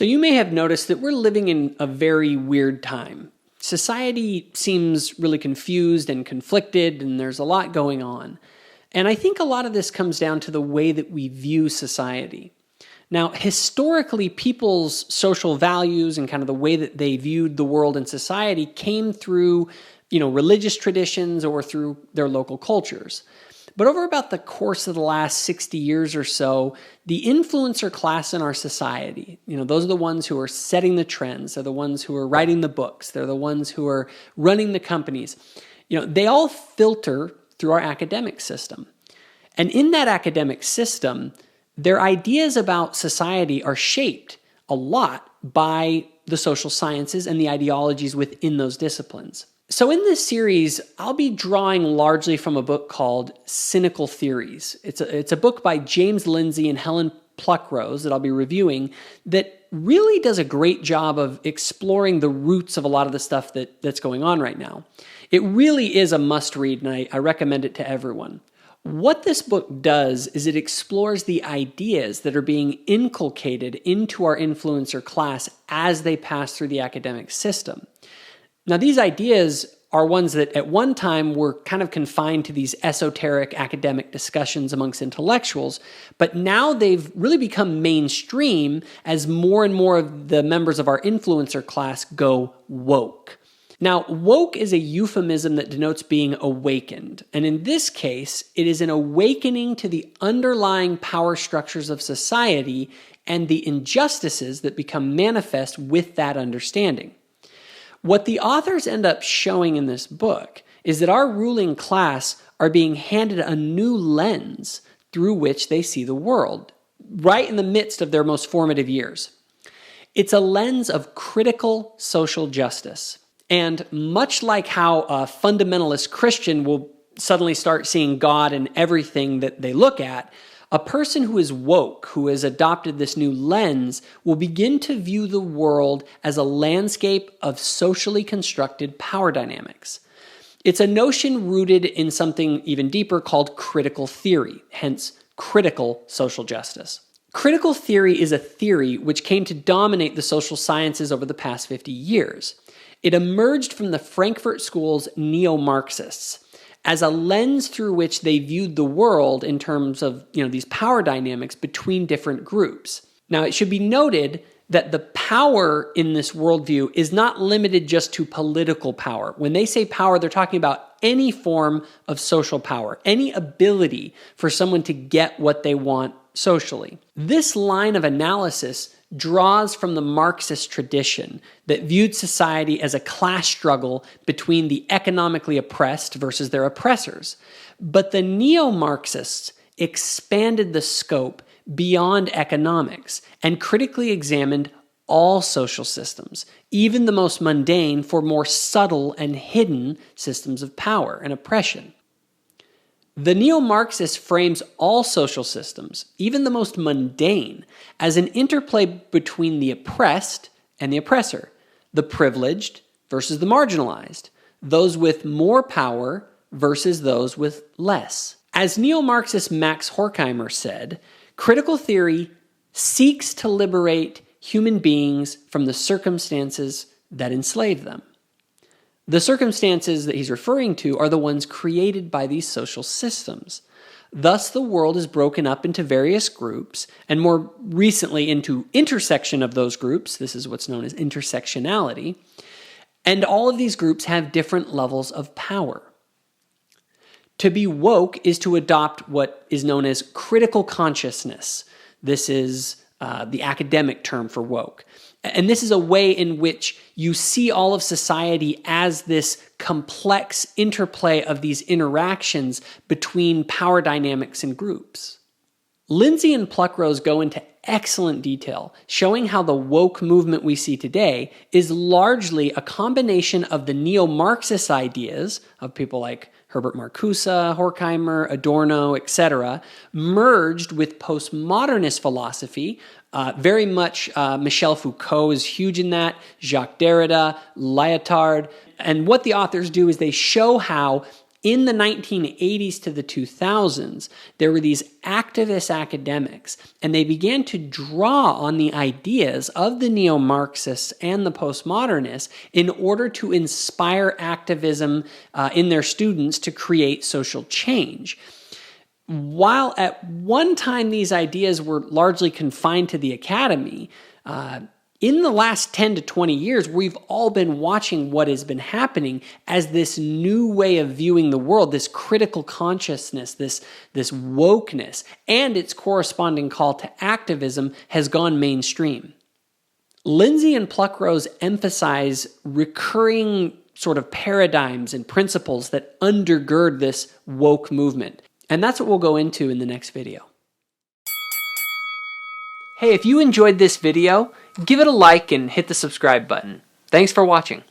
So you may have noticed that we're living in a very weird time. Society seems really confused and conflicted, and there's a lot going on. And I think a lot of this comes down to the way that we view society. Now, historically, people's social values and kind of the way that they viewed the world and society came through, religious traditions or through their local cultures. But over about the course of the last 60 years or so, the influencer class in our society, those are the ones who are setting the trends, they're the ones who are writing the books, they're the ones who are running the companies, they all filter through our academic system. And in that academic system, their ideas about society are shaped a lot by the social sciences and the ideologies within those disciplines. So in this series, I'll be drawing largely from a book called Cynical Theories. It's a book by James Lindsay and Helen Pluckrose that I'll be reviewing that really does a great job of exploring the roots of a lot of the stuff that's going on right now. It really is a must-read, and I recommend it to everyone. What this book does is it explores the ideas that are being inculcated into our influencer class as they pass through the academic system. Now, these ideas are ones that at one time were kind of confined to these esoteric academic discussions amongst intellectuals, but now they've really become mainstream as more and more of the members of our influencer class go woke. Now, woke is a euphemism that denotes being awakened, and in this case, it is an awakening to the underlying power structures of society and the injustices that become manifest with that understanding. What the authors end up showing in this book is that our ruling class are being handed a new lens through which they see the world, right in the midst of their most formative years. It's a lens of critical social justice. And much like how a fundamentalist Christian will suddenly start seeing God in everything that they look at, a person who is woke, who has adopted this new lens, will begin to view the world as a landscape of socially constructed power dynamics. It's a notion rooted in something even deeper called critical theory, hence critical social justice. Critical theory is a theory which came to dominate the social sciences over the past 50 years. It emerged from the Frankfurt School's neo-Marxists as a lens through which they viewed the world in terms of, these power dynamics between different groups. Now, it should be noted that the power in this worldview is not limited just to political power. When they say power, they're talking about any form of social power, any ability for someone to get what they want socially. This line of analysis draws from the Marxist tradition that viewed society as a class struggle between the economically oppressed versus their oppressors. But the neo-Marxists expanded the scope beyond economics and critically examined all social systems, even the most mundane, for more subtle and hidden systems of power and oppression. The neo-Marxist frames all social systems, even the most mundane, as an interplay between the oppressed and the oppressor, the privileged versus the marginalized, those with more power versus those with less. As neo-Marxist Max Horkheimer said, critical theory seeks to liberate human beings from the circumstances that enslave them. The circumstances that he's referring to are the ones created by these social systems. Thus, the world is broken up into various groups, and more recently into intersection of those groups. This is what's known as intersectionality. And all of these groups have different levels of power. To be woke is to adopt what is known as critical consciousness. This is the academic term for woke. And this is a way in which you see all of society as this complex interplay of these interactions between power dynamics and groups. Lindsay and Pluckrose go into excellent detail, showing how the woke movement we see today is largely a combination of the neo-Marxist ideas of people like Herbert Marcuse, Horkheimer, Adorno, etc., merged with postmodernist philosophy. Very much Michel Foucault is huge in that, Jacques Derrida, Lyotard. And what the authors do is they show how In the 1980s to the 2000s, there were these activist academics, and they began to draw on the ideas of the neo-Marxists and the postmodernists in order to inspire activism in their students to create social change. While at one time these ideas were largely confined to the academy, in the last 10 to 20 years, we've all been watching what has been happening as this new way of viewing the world, this critical consciousness, this wokeness, and its corresponding call to activism has gone mainstream. Lindsay and Pluckrose emphasize recurring sort of paradigms and principles that undergird this woke movement. And that's what we'll go into in the next video. Hey, if you enjoyed this video, give it a like and hit the subscribe button. Thanks for watching.